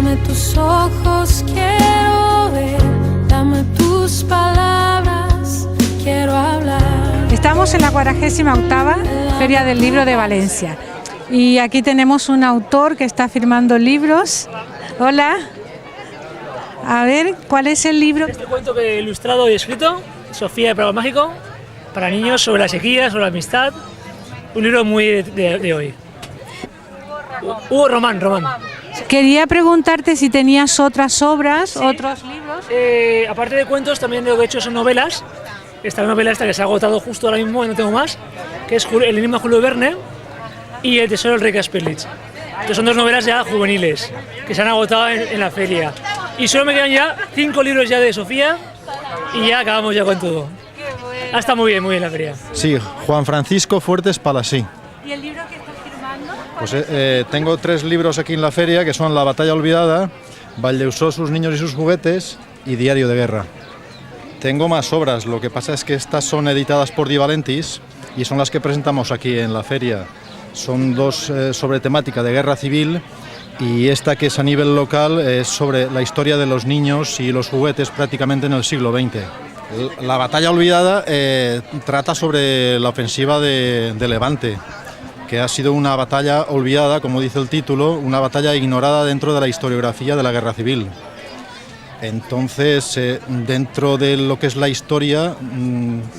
Dame tus ojos, quiero ver, dame tus palabras, quiero hablar. Estamos en la 48ª Feria del Libro de Valencia y aquí tenemos un autor que está firmando libros. Hola. A ver, ¿cuál es el libro? Este cuento que he ilustrado y escrito, Sofía de Prado Mágico, para niños, sobre la sequía, sobre la amistad. Un libro muy de hoy. Hugo Román. Quería preguntarte si tenías otras obras, sí, otros libros. Aparte de cuentos, también lo que he hecho son novelas. Esta novela que se ha agotado justo ahora mismo y no tengo más, que es El enigma de Julio Verne y El tesoro del rey Caspellich. Entonces son dos novelas ya juveniles que se han agotado en la feria. Y solo me quedan ya 5 libros ya de Sofía y ya acabamos ya con todo. Ha estado muy bien la feria. Sí, Juan Francisco Fuertes Palasí. ¿Y el libro que estás firmando? Pues tengo 3 libros aquí en la feria que son La batalla olvidada, Valdeusó, sus niños y sus juguetes y Diario de guerra. Tengo más obras, lo que pasa es que estas son editadas por Di Valentis y son las que presentamos aquí en la feria. Son 2 sobre temática de guerra civil y esta, que es a nivel local, es sobre la historia de los niños y los juguetes prácticamente en el siglo XX. La batalla olvidada trata sobre la ofensiva de Levante, que ha sido una batalla olvidada, como dice el título, una batalla ignorada dentro de la historiografía de la guerra civil. Entonces, dentro de lo que es la historia,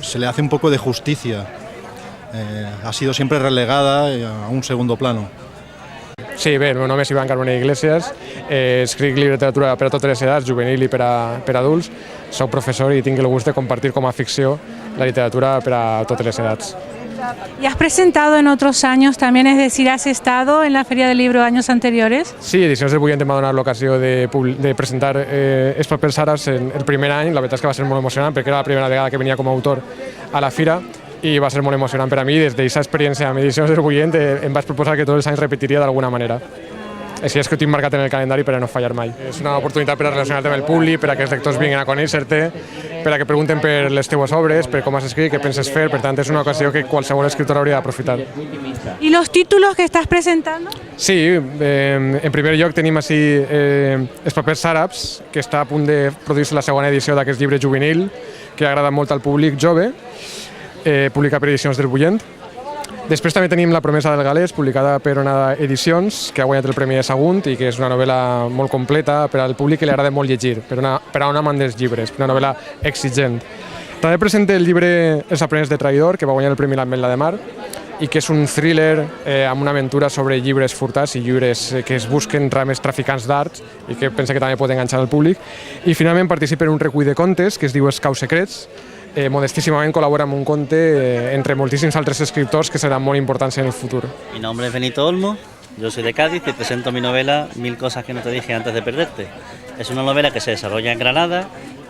se le hace un poco de justicia. Ha sido siempre relegada a un segundo plano. Sí, bé, el meu nom és Ivan Carbonell Iglesias, escric literatura per a totes les edats, juvenil i per a adults, soc professor i tinc el gust de compartir com a ficció la literatura per a totes les edats. ¿Y has presentado en otros años también, es decir, has estado en la Feria del Libro años anteriores? Sí, Edicions del Bullent em va donar l'ocasió de presentar Els papers àrabs el primer any. La veritat és que va ser molt emocionant perquè era la primera vegada que venia com a autor a la fira i va ser molt emocionant per a mi. Des d'aquesta experiència amb Edicions del Bullent em vaig proposar que tots els anys repetiria d'alguna manera. Així és que ho tinc marcat en el calendari per a no fallar mai. És una oportunitat per a relacionar-te amb el públic, per a que els lectors vinguin a conèixer-te, per a que pregunten per les teues obres, per com has escrit, què penses fer. Per tant, és una ocasió que qualsevol escriptor hauria d'aprofitar. ¿Y los títulos que estás presentando? Sí, en primer lloc tenim així Els papers àrabs, que està a punt de produir-se la segona edició d'aquest llibre juvenil, que ha agradat molt al públic jove, publicat per Edicions del Bullent. Després també tenim La promesa del galès, publicada per Onada Edicions, que ha guanyat el Premi de Sagunt i que és una novel·la molt completa per al públic que li agrada molt llegir, per a un amant dels llibres, una novel·la exigent. També presenta el llibre Els aprenents de traïdor, que va guanyar el Premi l'Ametlla de Mar, i que és un thriller amb una aventura sobre llibres furtats i llibres que es busquen rames traficants d'arts i que pensa que també pot enganxar al públic. I finalment participa en un recull de contes que es diu Escaus secrets. Modestísimament col·labora amb un conte entre moltíssims altres escriptors que seran molt importants en el futur. Mi nombre es Benito Olmo, yo soy de Cádiz y presento mi novela 1000 cosas que no te dije antes de perderte. Es una novela que se desarrolla en Granada,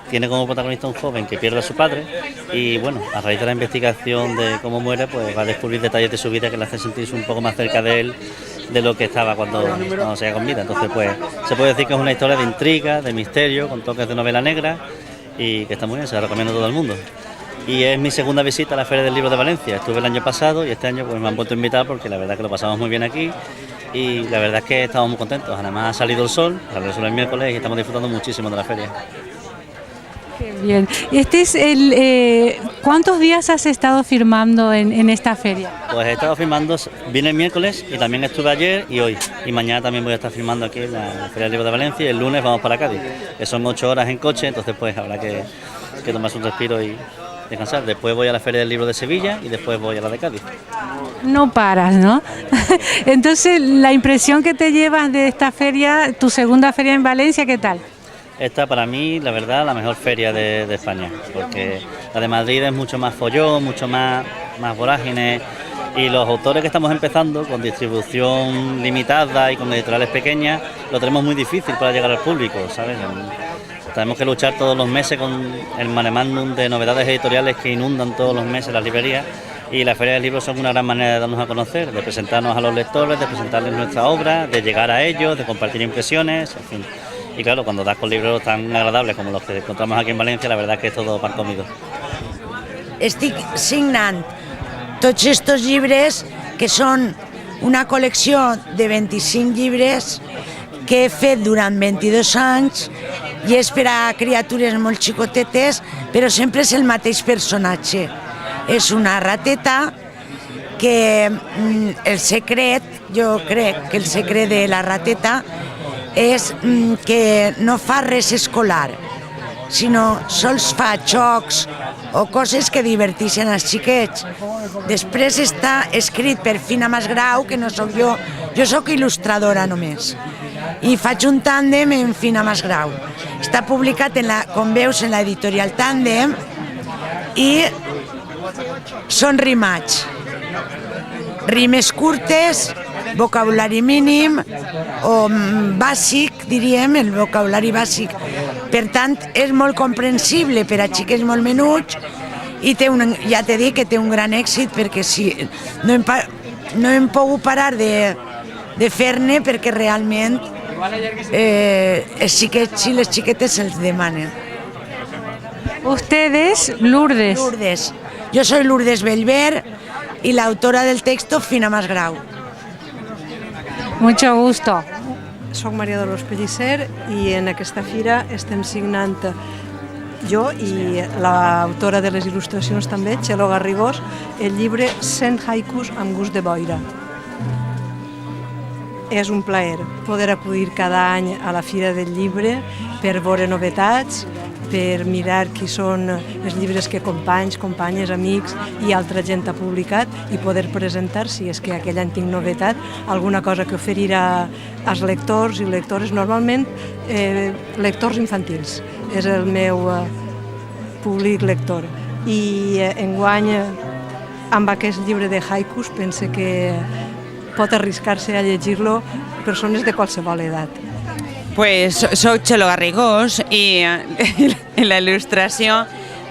tiene como protagonista un joven que pierde a su padre y bueno, a raíz de la investigación de cómo muere, pues va a descubrir detalles de su vida que le hacen sentirse un poco más cerca de él de lo que estaba cuando se con vida. Entonces pues se puede decir que es una historia de intriga, de misterio, con toques de novela negra y que está muy bien, se la recomiendo a todo el mundo. Y es mi segunda visita a la Feria del Libro de Valencia. Estuve el año pasado y este año pues me han vuelto a invitar porque la verdad que lo pasamos muy bien aquí y la verdad es que estamos muy contentos. Además ha salido el sol, salió el sol el miércoles y estamos disfrutando muchísimo de la feria. Qué bien. ¿Cuántos días has estado firmando en esta feria? Pues he estado firmando, vine el miércoles y también estuve ayer y hoy. Y mañana también voy a estar firmando aquí en la Feria del Libro de Valencia y el lunes vamos para Cádiz. Que son 8 horas en coche, entonces pues habrá que tomarse un respiro y descansar. Después voy a la Feria del Libro de Sevilla y después voy a la de Cádiz. No paras, ¿no? Entonces, la impresión que te llevas de esta feria, tu segunda feria en Valencia, ¿qué tal? Esta para mí, la verdad, la mejor feria de España, porque la de Madrid es mucho más follón, mucho más vorágine, y los autores que estamos empezando, con distribución limitada y con editoriales pequeñas, lo tenemos muy difícil para llegar al público, ¿sabes? Tenemos que luchar todos los meses con el mare magnum de novedades editoriales que inundan todos los meses las librerías, y las ferias de libros son una gran manera de darnos a conocer, de presentarnos a los lectores, de presentarles nuestra obra, de llegar a ellos, de compartir impresiones, en fin. Y claro, cuando das con libros tan agradables como los que encontramos aquí en Valencia, la verdad es que es todo pan comido. Estic signant tots estos llibres, que són una col·lecció de 25 llibres que he fet durant 22 anys i és per a criatures molt xicotetes, però sempre és el mateix personatge. És una rateta que el secret, jo crec que el secret de la rateta és que no fa res escolar, sinó sols fa jocs o coses que diverteixen els xiquets. Després està escrit per Fina Masgrau, que no sóc jo sóc il·lustradora només, i faig un tàndem en Fina Masgrau. Està publicat, com veus, en l'editorial Tàndem i són rimats. Rimes curtes, vocabulari mínim o bàsic, diríem, el vocabulari bàsic. Per tant, és molt comprensible per a xiquets molt menuts i ja t'he dit que té un gran èxit perquè no hem pogut parar de fer-ne perquè realment els xiquets i les xiquetes se'ls demanen. Usted es Lourdes. Lourdes. Yo soy Lourdes Bellver y la autora del texto, Fina Masgrau. Mucho gusto. Soc Maria Dolors Pellicer i en aquesta fira estem signant jo i l'autora de les il·lustracions també, Txelo Garrigós, el llibre 100 haikus amb gust de boira. És un plaer poder acudir cada any a la Fira del Llibre per veure novetats, per mirar qui són els llibres que companys, companyes, amics i altra gent ha publicat i poder presentar, si és que aquell any tinc novetat, alguna cosa que oferir als lectors i lectores, normalment lectors infantils, és el meu públic lector. I enguany, amb aquest llibre de haikus, pense que pot arriscar-se a llegir-lo persones de qualsevol edat. Pues soy Txelo Garrigós i la il·lustració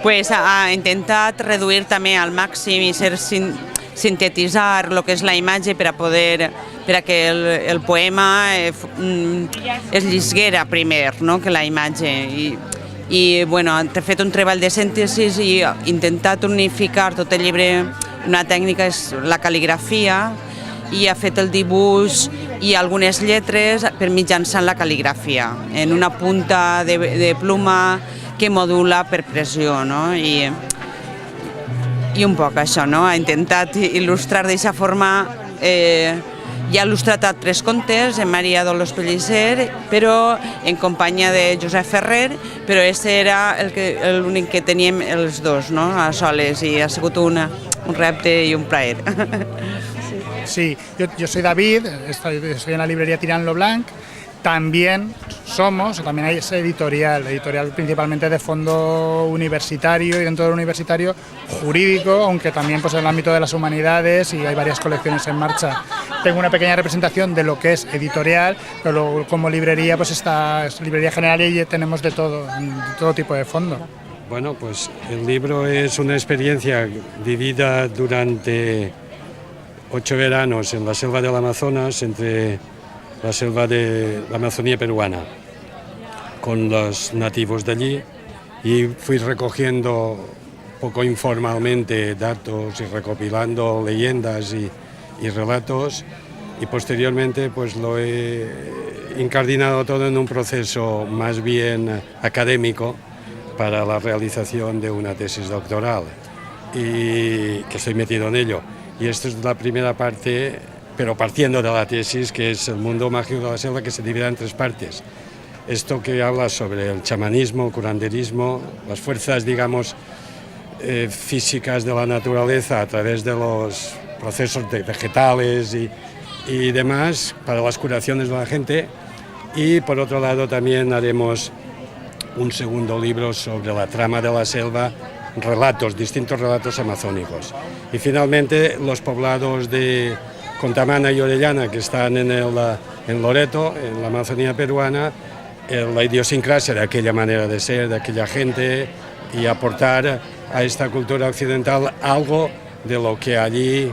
pues, ha intentat reduir també al màxim i sintetitzar el que és la imatge per a que el poema es llisguera primer, no? Que la imatge. I bueno, he fet un treball de síntesi i he intentat unificar tot el llibre. Una tècnica és la cal·ligrafia, i ha fet el dibuix i algunes lletres per mitjançant la cal·ligrafia, en una punta de pluma que modula per pressió, no? I un poc això, no? Ha intentat il·lustrar d'aquesta forma. Ja ha il·lustrat altres contes, en Maria Dolors Pellicer, però en companyia de Josep Ferrer, però aquest era l'únic que teníem els dos, no? A soles, i ha sigut un repte i un plaer. Sí, yo soy David, estoy en la librería Tirán Lo Blanc. También hay ese editorial principalmente de fondo universitario y dentro del universitario jurídico, aunque también pues, en el ámbito de las humanidades, y hay varias colecciones en marcha. Tengo una pequeña representación de lo que es editorial, pero luego, como librería, pues esta es librería general y tenemos de todo tipo de fondo. Bueno, pues el libro es una experiencia vivida durante 8 veranos en la selva del Amazonas, entre la selva de la Amazonía peruana, con los nativos de allí, y fui recogiendo poco informalmente datos y recopilando leyendas y relatos, y posteriormente pues lo he incardinado todo en un proceso más bien académico para la realización de una tesis doctoral, y que estoy metido en ello. Y esta es la primera parte, pero partiendo de la tesis, que es el mundo mágico de la selva, que se divide en 3 partes. Esto que habla sobre el chamanismo, curanderismo, las fuerzas, digamos, físicas de la naturaleza a través de los procesos vegetales y demás, para las curaciones de la gente. Y por otro lado también haremos un segundo libro sobre la trama de la selva, distintos relatos amazónicos. Y finalmente los poblados de Contamana y Orellana, que están en Loreto, en la Amazonía peruana, la idiosincrasia de aquella manera de ser, de aquella gente, y aportar a esta cultura occidental algo de lo que allí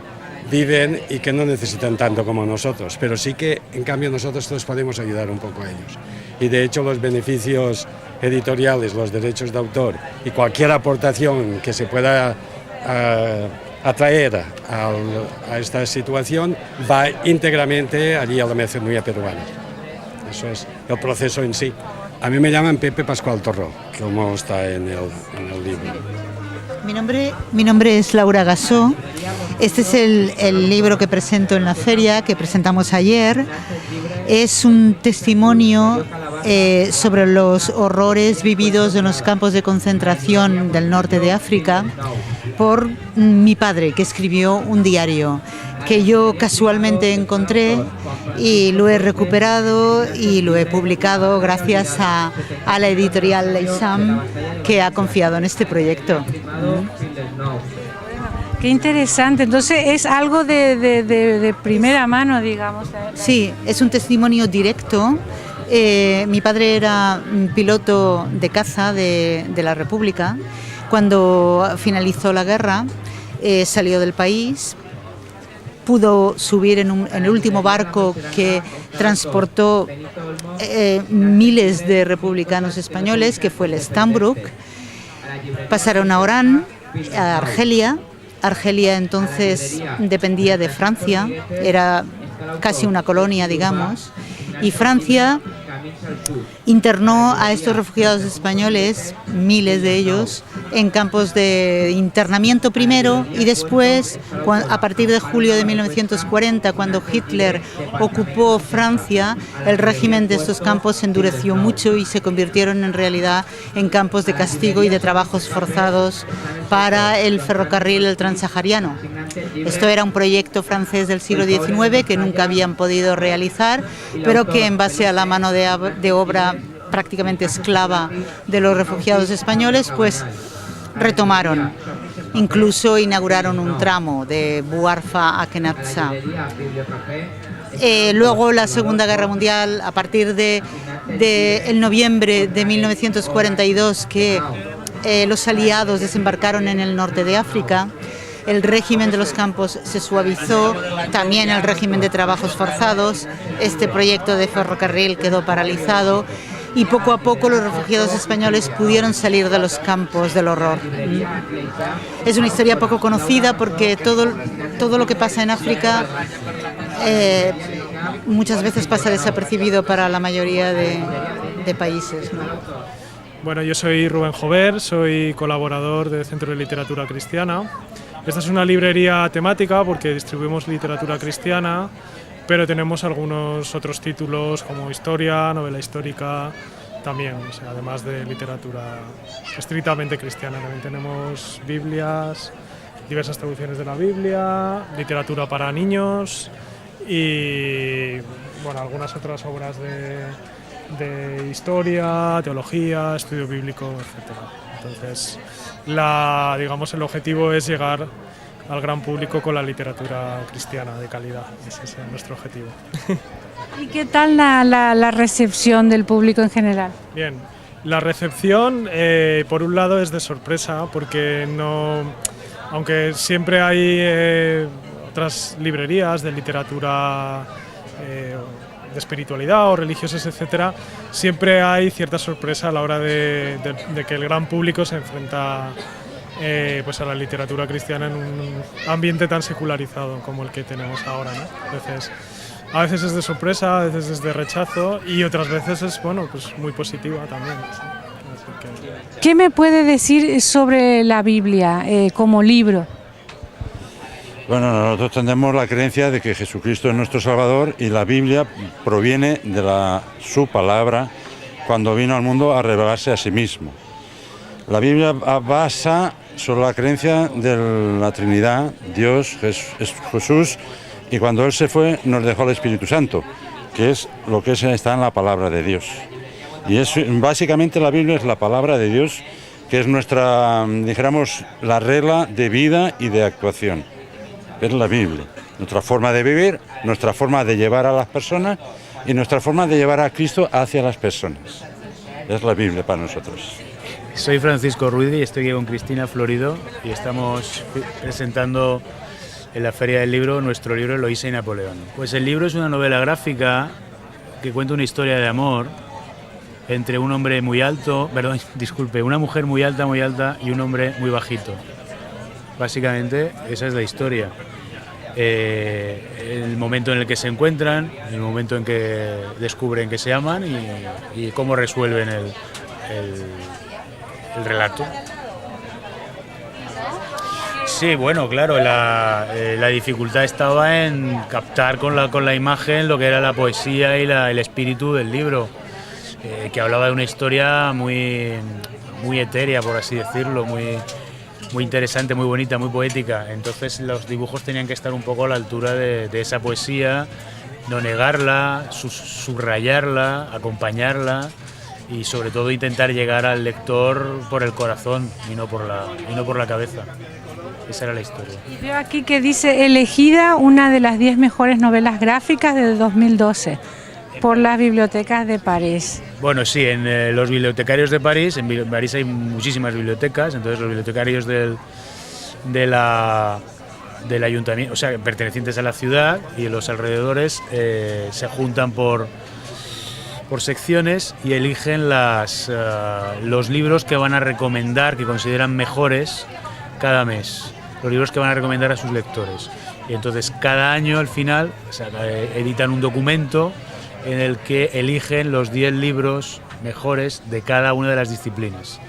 viven y que no necesitan tanto como nosotros, pero sí que en cambio nosotros todos podemos ayudar un poco a ellos. Y de hecho los beneficios editoriales, los derechos de autor y cualquier aportación que se pueda atraer a esta situación va íntegramente allí a la Amazonía peruana. eso es el proceso en sí. A mí me llaman Pepe Pascual Torró, como está en el libro. Mi nombre es Laura Gasó. Este es el libro que presento en la feria, que presentamos ayer. Es un testimonio sobre los horrores vividos en los campos de concentración del norte de África por mi padre, que escribió un diario que yo casualmente encontré y lo he recuperado y lo he publicado gracias a la editorial Leisam, que ha confiado en este proyecto. Qué interesante, entonces es algo de primera mano, digamos. Sí, es un testimonio directo. Mi padre era piloto de caza de la República. Cuando finalizó la guerra, salió del país, pudo subir en el último barco que transportó miles de republicanos españoles, que fue el Stambrook. Pasaron a Orán, a Argelia. Argelia entonces dependía de Francia, era casi una colonia, digamos, y Francia internó a estos refugiados españoles, miles de ellos, en campos de internamiento primero y después, a partir de julio de 1940, cuando Hitler ocupó Francia, el régimen de estos campos se endureció mucho y se convirtieron en realidad en campos de castigo y de trabajos forzados para el ferrocarril el transsahariano. Esto era un proyecto francés del siglo XIX que nunca habían podido realizar, pero que en base a la mano de obra prácticamente esclava de los refugiados españoles, pues retomaron. Incluso inauguraron un tramo de Buarfa a Kenatsa. Luego la Segunda Guerra Mundial, a partir de el noviembre de 1942, que los aliados desembarcaron en el norte de África, el régimen de los campos se suavizó, también el régimen de trabajos forzados, este proyecto de ferrocarril quedó paralizado y poco a poco los refugiados españoles pudieron salir de los campos del horror. Es una historia poco conocida porque todo lo que pasa en África muchas veces pasa desapercibido para la mayoría de países, ¿no? Bueno, yo soy Rubén Jover, soy colaborador del Centro de Literatura Cristiana. Esta es una librería temática porque distribuimos literatura cristiana, pero tenemos algunos otros títulos como historia, novela histórica, también, o sea, además de literatura estrictamente cristiana. También tenemos Biblias, diversas traducciones de la Biblia, literatura para niños y bueno, algunas otras obras de historia, teología, estudio bíblico, etc. Entonces, el objetivo es llegar al gran público con la literatura cristiana de calidad. Ese es nuestro objetivo. ¿Y qué tal la recepción del público en general? Bien, la recepción, por un lado, es de sorpresa, porque aunque siempre hay otras librerías de literatura de espiritualidad o religiosas, etcétera, siempre hay cierta sorpresa a la hora de que el gran público se enfrenta pues a la literatura cristiana en un ambiente tan secularizado como el que tenemos ahora, ¿no? Entonces, a veces es de sorpresa, a veces es de rechazo y otras veces es pues muy positiva también. ¿Sí? ¿Qué me puede decir sobre la Biblia como libro? Bueno, nosotros tenemos la creencia de que Jesucristo es nuestro Salvador y la Biblia proviene de su palabra cuando vino al mundo a revelarse a sí mismo. La Biblia basa sobre la creencia de la Trinidad, Dios, Jesús, y cuando Él se fue nos dejó el Espíritu Santo, que es lo que está en la palabra de Dios. Y básicamente la Biblia es la palabra de Dios, que es nuestra, dijéramos, la regla de vida y de actuación. Es la Biblia, nuestra forma de vivir, nuestra forma de llevar a las personas y nuestra forma de llevar a Cristo hacia las personas. Es la Biblia para nosotros. Soy Francisco Ruiz y estoy aquí con Cristina Florido y estamos presentando en la Feria del Libro nuestro libro Eloísa y Napoleón. Pues el libro es una novela gráfica que cuenta una historia de amor entre un hombre muy alto, una mujer muy alta y un hombre muy bajito. Básicamente esa es la historia. el momento en el que se encuentran, el momento en que descubren que se aman y cómo resuelven el relato. Sí, bueno, claro, la dificultad estaba en captar con la imagen lo que era la poesía y el espíritu del libro, que hablaba de una historia muy etérea, por así decirlo, muy interesante, muy bonita, muy poética. Entonces los dibujos tenían que estar un poco a la altura de esa poesía, no negarla, subrayarla, acompañarla y sobre todo intentar llegar al lector por el corazón y no por la cabeza. Esa era la historia. Y veo aquí que dice elegida una de las 10 mejores novelas gráficas de 2012 por las bibliotecas de París. Bueno, sí, en los bibliotecarios de París, en París hay muchísimas bibliotecas, entonces los bibliotecarios del ayuntamiento, o sea, pertenecientes a la ciudad y los alrededores, se juntan por secciones y eligen los libros que van a recomendar, que consideran mejores cada mes, los libros que van a recomendar a sus lectores. Y entonces cada año al final editan un documento en el que eligen los 10 libros mejores de cada una de las disciplinas.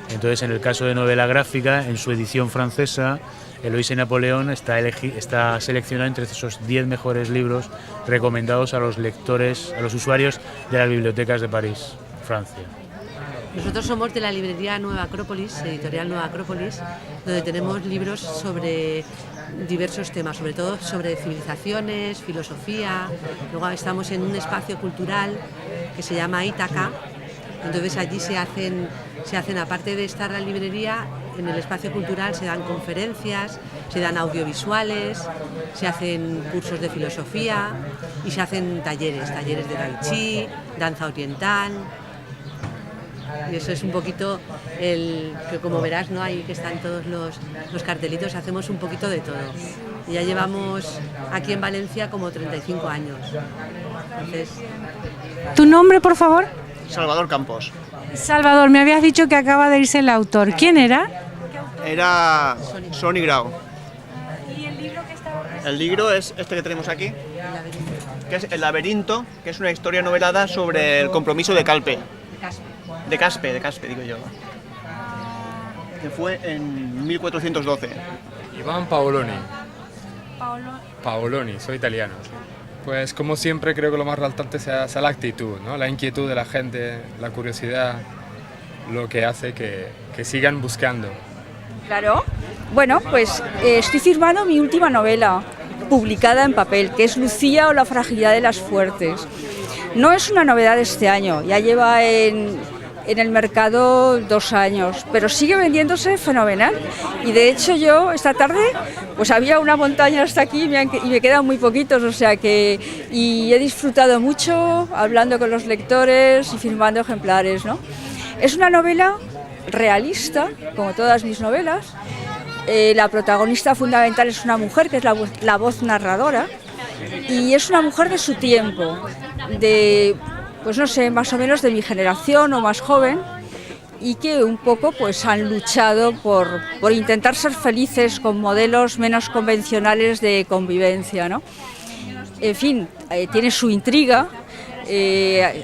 Entonces, en el caso de novela gráfica, en su edición francesa, Eloísa y Napoleón está seleccionado entre esos 10 mejores libros recomendados a los lectores, a los usuarios de las bibliotecas de París, Francia. Nosotros somos de la librería Nueva Acrópolis, editorial Nueva Acrópolis, donde tenemos libros sobre diversos temas, sobre todo sobre civilizaciones, filosofía. Luego estamos en un espacio cultural que se llama Ítaca. Entonces allí se hacen, aparte de estar la librería, en el espacio cultural se dan conferencias, se dan audiovisuales, se hacen cursos de filosofía y se hacen talleres de tai chi, danza oriental. Y eso es un poquito que, como verás, ¿no? Ahí que están todos los cartelitos, hacemos un poquito de todo. Y ya llevamos aquí en Valencia como 35 años. Entonces... ¿Tu nombre, por favor? Salvador Campos. Salvador, me habías dicho que acaba de irse el autor. ¿Quién era? Era Sonny Grau. ¿Y el libro que estaba? El libro es este que tenemos aquí, que es El laberinto, que es una historia novelada sobre el compromiso de Calpe. De Caspe, digo yo. Que fue en 1412. Iván Paoloni. Paoloni, soy italiano. Pues como siempre creo que lo más resaltante sea la actitud, ¿no? La inquietud de la gente, la curiosidad, lo que hace que sigan buscando. Claro. Bueno, pues estoy firmando mi última novela, publicada en papel, que es Lucía o la fragilidad de las fuertes. No es una novedad de este año, ya lleva en el mercado 2 años, pero sigue vendiéndose fenomenal. Y de hecho yo esta tarde pues había una montaña hasta aquí y me quedan muy poquitos, o sea que y he disfrutado mucho hablando con los lectores y firmando ejemplares, ¿no? Es una novela realista, como todas mis novelas. La protagonista fundamental es una mujer que es la voz narradora y es una mujer de su tiempo, pues no sé, más o menos de mi generación o más joven, y que un poco pues han luchado por intentar ser felices con modelos menos convencionales de convivencia, ¿no? En fin, tiene su intriga,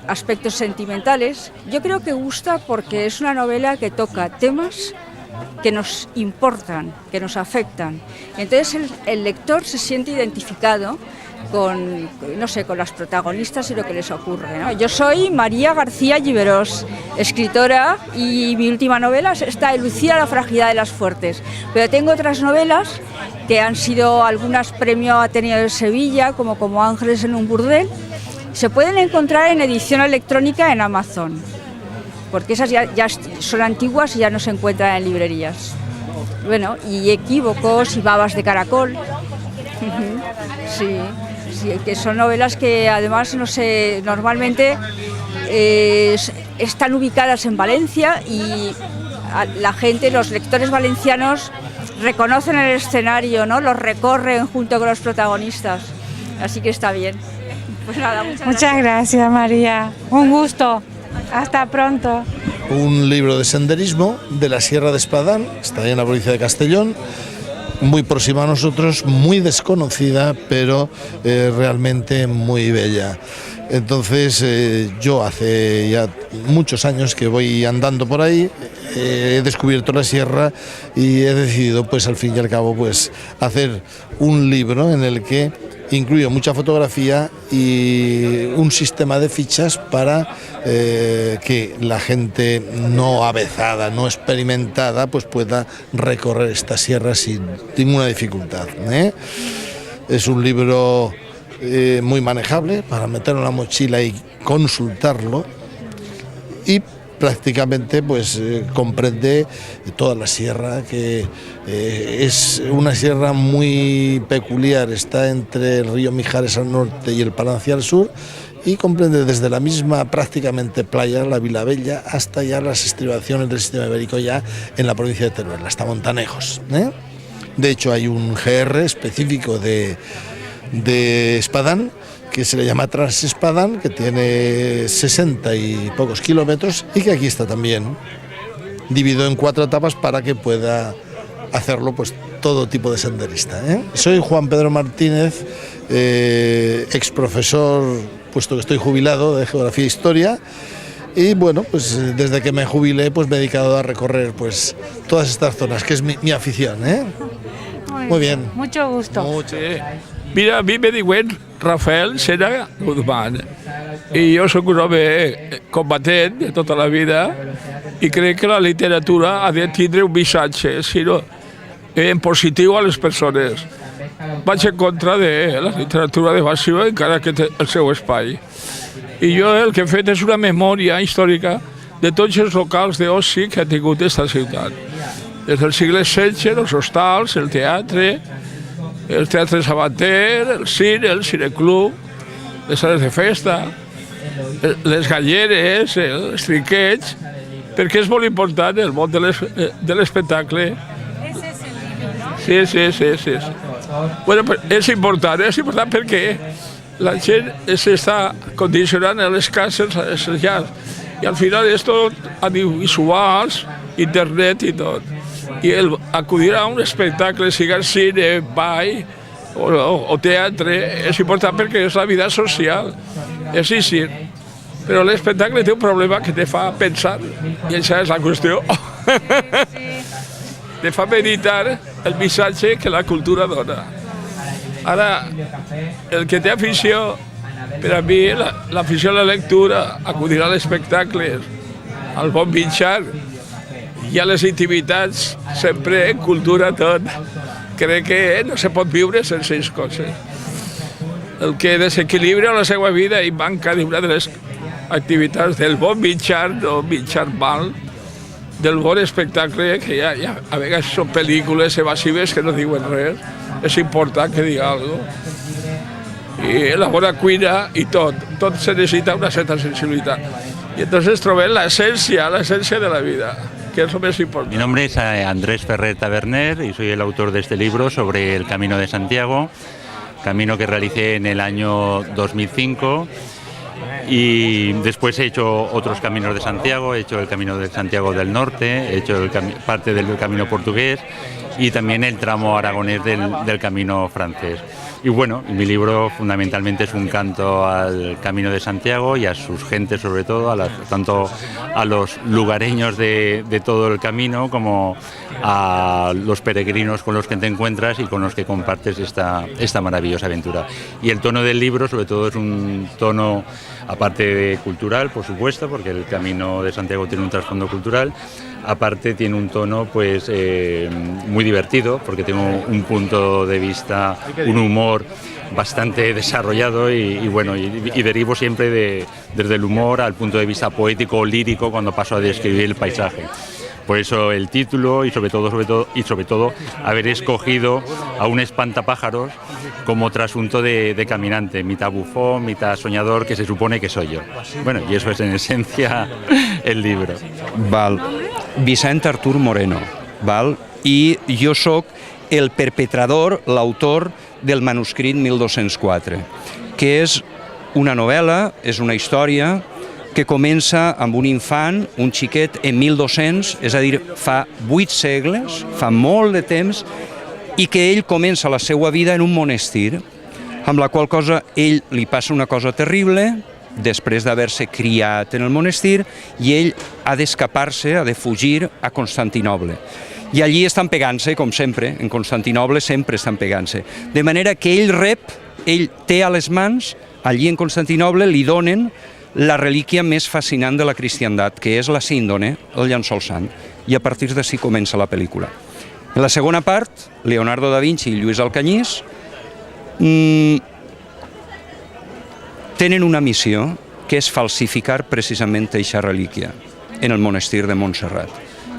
aspectos sentimentales. Yo creo que gusta porque es una novela que toca temas que nos importan, que nos afectan. Entonces el lector se siente identificado con las protagonistas y lo que les ocurre, ¿no? Yo soy María García Giverós, escritora, y mi última novela es esta de Lucía, la fragilidad de las fuertes. Pero tengo otras novelas que han sido algunas premio Ateneo de Sevilla, como Ángeles en un burdel. Se pueden encontrar en edición electrónica en Amazon, porque esas ya son antiguas y ya no se encuentran en librerías. Bueno, y Equívocos y Babas de caracol. Sí, que son novelas que además, no sé, normalmente están ubicadas en Valencia y la gente, los lectores valencianos reconocen el escenario, ¿no? Los recorren junto con los protagonistas, así que está bien. Pues nada, muchas gracias, María. Un gusto. Hasta pronto. Un libro de senderismo de la Sierra de Espadán, está en la provincia de Castellón, muy próxima a nosotros, muy desconocida, pero realmente muy bella. Entonces yo hace ya muchos años que voy andando por ahí, he descubierto la sierra y he decidido pues al fin y al cabo pues hacer un libro en el que incluyo mucha fotografía y un sistema de fichas para que la gente no avezada, no experimentada pues pueda recorrer esta sierra sin ninguna dificultad, ¿eh? Es un libro muy manejable para meterlo en la mochila y consultarlo, y prácticamente pues comprende toda la sierra, que es una sierra muy peculiar, está entre el río Mijares al norte y el Palancia al sur, y comprende desde la misma prácticamente playa, la Vilabella, hasta ya las estribaciones del sistema ibérico ya en la provincia de Teruel, hasta Montanejos, ¿eh? De hecho hay un GR específico de Espadán, que se le llama Transespadán, que tiene 60 y pocos kilómetros y que aquí está también dividido en 4 etapas para que pueda hacerlo pues todo tipo de senderista, ¿eh? Soy Juan Pedro Martínez, ex profesor, puesto que estoy jubilado, de Geografía e Historia, y bueno, pues desde que me jubilé pues me he dedicado a recorrer pues todas estas zonas, que es mi afición, ¿eh? Muy bien. Mucho gusto. Mira, a mi me diuen Rafael Sena Guzmán i jo sóc un home combatent de tota la vida i crec que la literatura ha de tindre un missatge, sinó en positiu a les persones. Vaig en contra de la literatura evasiva, encara que té el seu espai. I jo el que he fet és una memòria històrica de tots els locals d'oci que ha tingut aquesta ciutat. Des del segle XVI, els hostals, el teatre Sabater, el cineclub, les sales de festa, les galleres, els trinquets, perquè és molt important el món de l'espectacle. Sí. Bueno, és important perquè la gent s'està condicionant a les cases, a les llars, i al final és tot audiovisuals, internet i tot. I el acudir a un espectacle, siga cine, ball o teatre, és important perquè és la vida social, és així. Però l'espectacle té un problema que te fa pensar, i això és la qüestió. Te fa meditar el missatge que la cultura dona. Ara, el que té afició, per a mi, l'afició a la lectura, acudir a l'espectacle, al bon mitjà, i a les intimitats, sempre en cultura tot. Crec que no se pot viure sense aquestes coses. El que desequilibra la seva vida i manca d'una de les activitats del bon mitjà, no mitjà mal, del bon espectacle, que ja a vegades són pel·lícules evasives que no diuen res, és important que diga alguna cosa. I la bona cuina i tot se necessita una certa sensibilitat. I entonces trobem l'essència de la vida, que es lo más importante. Mi nombre es Andrés Ferrer Taberner y soy el autor de este libro sobre el Camino de Santiago, camino que realicé en el año 2005, y después he hecho otros caminos de Santiago, he hecho el Camino de Santiago del Norte, he hecho parte del Camino Portugués y también el tramo aragonés del Camino Francés. Y bueno, mi libro fundamentalmente es un canto al Camino de Santiago y a sus gentes, sobre todo, tanto a los lugareños de todo el camino como a los peregrinos con los que te encuentras y con los que compartes esta maravillosa aventura. Y el tono del libro, sobre todo, es un tono, aparte de cultural, por supuesto, porque el Camino de Santiago tiene un trasfondo cultural. Aparte tiene un tono pues muy divertido, porque tengo un punto de vista, un humor bastante desarrollado y derivo siempre desde el humor al punto de vista poético o lírico cuando paso a describir el paisaje. Por eso el título y sobre todo haber escogido a un espantapájaros como trasunto de caminante, mitad bufón, mitad soñador, que se supone que soy yo. Bueno, y eso es en esencia el libro. Val. Vicent Artur Moreno, val? I jo sóc el perpetrador, l'autor del manuscrit 1204, que és una novel·la, és una història que comença amb un infant, un xiquet, en 1200, és a dir, fa 8 segles, fa molt de temps, i que ell comença la seva vida en un monestir, amb la qual cosa ell li passa una cosa terrible, després d'haver-se criat en el monestir, i ell ha d'escapar-se, ha de fugir a Constantinoble. I allí estan pegant-se, com sempre, en Constantinoble sempre estan pegant-se. De manera que ell té a les mans, allí en Constantinoble li donen la relíquia més fascinant de la cristiandat, que és la síndone, el llençol sant, i a partir d'ací comença la pel·lícula. En la segona part, Leonardo da Vinci i Lluís Alcanyís tenen una missió, que és falsificar precisament aquesta relíquia en el monestir de Montserrat.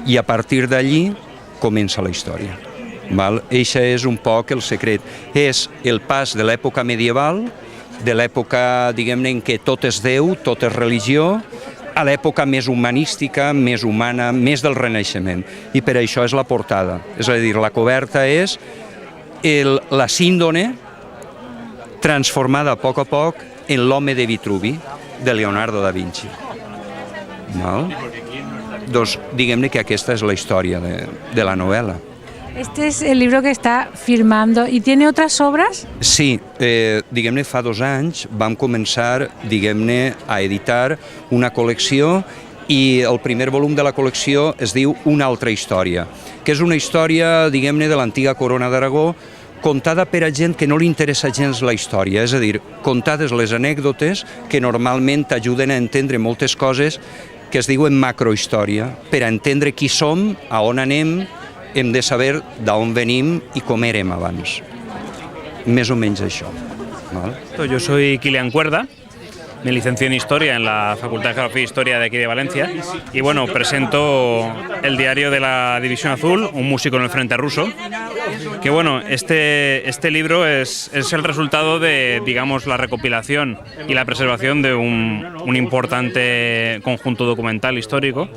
I a partir d'allí comença la història. Eixe és un poc el secret. És el pas de l'època medieval, de l'època, diguem-ne, en què tot és Déu, tot és religió, a l'època més humanística, més humana, més del Renaixement. I per això és la portada. És a dir, la coberta és la síndone transformada a poc en l'home de Vitruvi, de Leonardo da Vinci. Doncs diguem-ne que aquesta és la història de la novel·la. Este es el libro que está firmando. ¿Y tiene otras obras? Sí, diguem-ne, fa 2 anys vam començar, diguem-ne, a editar una col·lecció i el primer volum de la col·lecció es diu Una altra història, que és una història, diguem-ne, de l'antiga Corona d'Aragó, contada per a gent que no li interessa gens la història, és a dir, contades les anècdotes que normalment t'ajuden a entendre moltes coses que es diuen macrohistòria, per a entendre qui som, a on anem, hem de saber d'on venim i com érem abans. Més o menys això. Yo soy Kilian Cuerda, me licencié en Historia en la Facultad de Geografía e Historia de aquí de Valencia y bueno, presento el diario de la División Azul, un músico en el frente ruso, que bueno, este libro es el resultado de, digamos, la recopilación y la preservación de un importante conjunto documental histórico,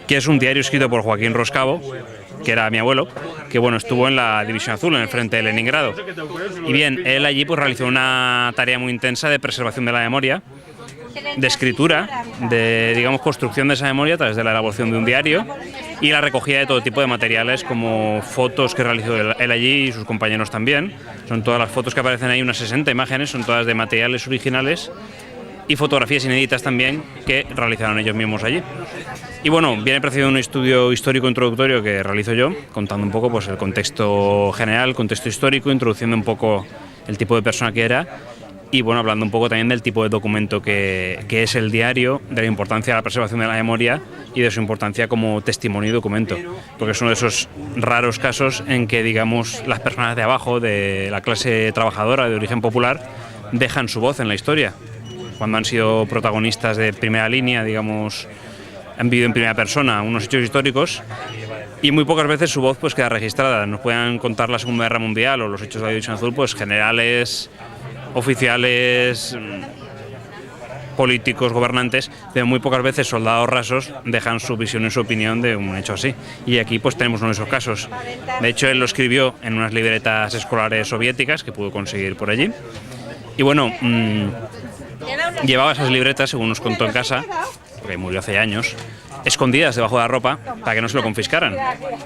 que es un diario escrito por Joaquín Roscabo, que era mi abuelo, que bueno, estuvo en la División Azul, en el frente de Leningrado. Y bien, él allí pues realizó una tarea muy intensa de preservación de la memoria, de escritura, de, digamos, construcción de esa memoria a través de la elaboración de un diario y la recogida de todo tipo de materiales, como fotos que realizó él allí y sus compañeros también. Son todas las fotos que aparecen ahí, unas 60 imágenes, son todas de materiales originales y fotografías inéditas también que realizaron ellos mismos allí. Y bueno, viene precedido un estudio histórico introductorio que realizo yo, contando un poco pues, el contexto general, el contexto histórico, introduciendo un poco el tipo de persona que era y bueno, hablando un poco también del tipo de documento que es el diario, de la importancia de la preservación de la memoria y de su importancia como testimonio y documento, porque es uno de esos raros casos en que, digamos, las personas de abajo, de la clase trabajadora, de origen popular, dejan su voz en la historia, cuando han sido protagonistas de primera línea, digamos, han vivido en primera persona unos hechos históricos y muy pocas veces su voz pues queda registrada. Nos pueden contar la Segunda Guerra Mundial o los hechos de la División Azul, pues generales, oficiales, políticos, gobernantes, pero muy pocas veces soldados rasos dejan su visión y su opinión de un hecho así. Y aquí pues tenemos uno de esos casos. De hecho, él lo escribió en unas libretas escolares soviéticas que pudo conseguir por allí. Y bueno, llevaba esas libretas, según nos contó en casa, porque murió hace años, escondidas debajo de la ropa para que no se lo confiscaran.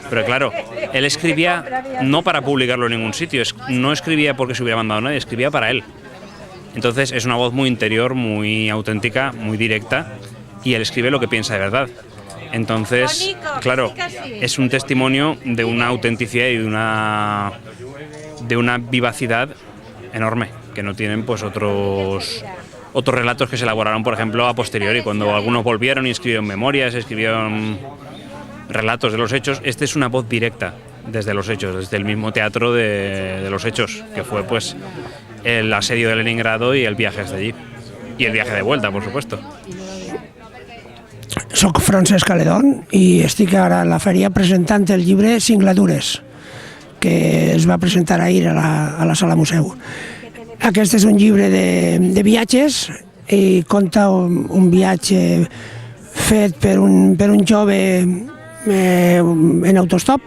Pero claro, él escribía no para publicarlo en ningún sitio, no escribía porque se hubiera mandado a nadie, escribía para él. Entonces es una voz muy interior, muy auténtica, muy directa, y él escribe lo que piensa de verdad. Entonces, claro, es un testimonio de una autenticidad y de una vivacidad enorme, que no tienen pues otros relatos que se elaboraron, por ejemplo, a posteriori, cuando algunos volvieron y escribieron memorias, escribieron relatos de los hechos. Este es una voz directa desde los hechos, desde el mismo teatro de los hechos, que fue pues el asedio de Leningrado y el viaje hasta allí. Y el viaje de vuelta, por supuesto. Soc Francesc Caledón i estic ara a la fèria presentant el llibre Singladures, que es va presentar ahir a la sala museu. Aquest és un llibre de viatges i conta un viatge fet per un jove en autostop,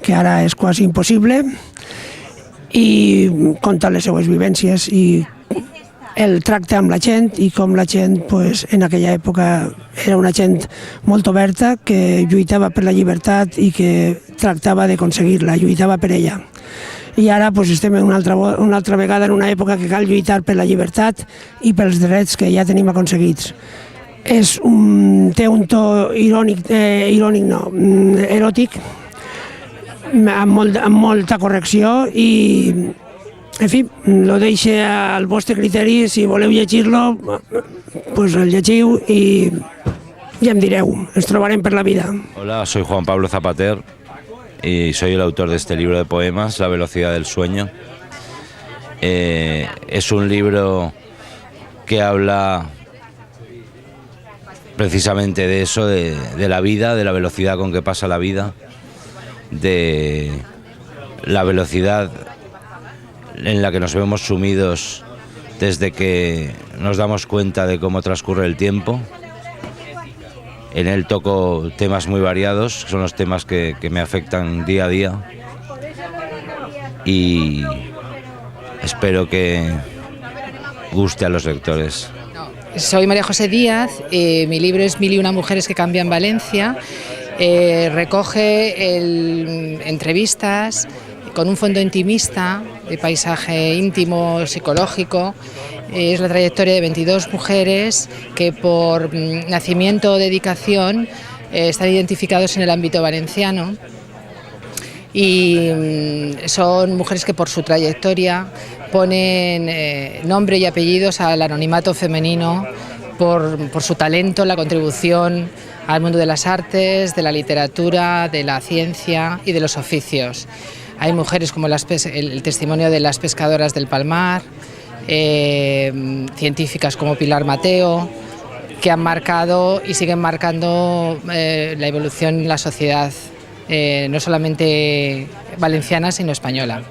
que ara és quasi impossible, i conta les seues vivències i el tracte amb la gent i com la gent pues, en aquella època era una gent molt oberta que lluitava per la llibertat i que tractava d'aconseguir-la, lluitava per ella. I ara pues, estem una altra vegada en una època que cal lluitar per la llibertat i pels drets que ja tenim aconseguits. Té un to eròtic, amb molta correcció i, en fi, lo deixo al vostre criteri. Si voleu llegir-lo, pues el llegiu i ja em direu, ens trobarem per la vida. Hola, soy Juan Pablo Zapater y soy el autor de este libro de poemas, La velocidad del sueño. Es un libro que habla precisamente de eso, de la vida, de la velocidad con que pasa la vida, de la velocidad en la que nos vemos sumidos desde que nos damos cuenta de cómo transcurre el tiempo. En él toco temas muy variados, que son los temas que me afectan día a día, y espero que guste a los lectores. Soy María José Díaz, mi libro es 1001 mujeres que cambian Valencia. Recoge entrevistas con un fondo intimista, de paisaje íntimo, psicológico. Es la trayectoria de 22 mujeres que por nacimiento o dedicación están identificados en el ámbito valenciano. Y son mujeres que por su trayectoria ponen nombre y apellidos al anonimato femenino por su talento, la contribución al mundo de las artes, de la literatura, de la ciencia y de los oficios. Hay mujeres como el testimonio de las pescadoras del Palmar, científicas como Pilar Mateo, que han marcado y siguen marcando la evolución en la sociedad, no solamente valenciana, sino española.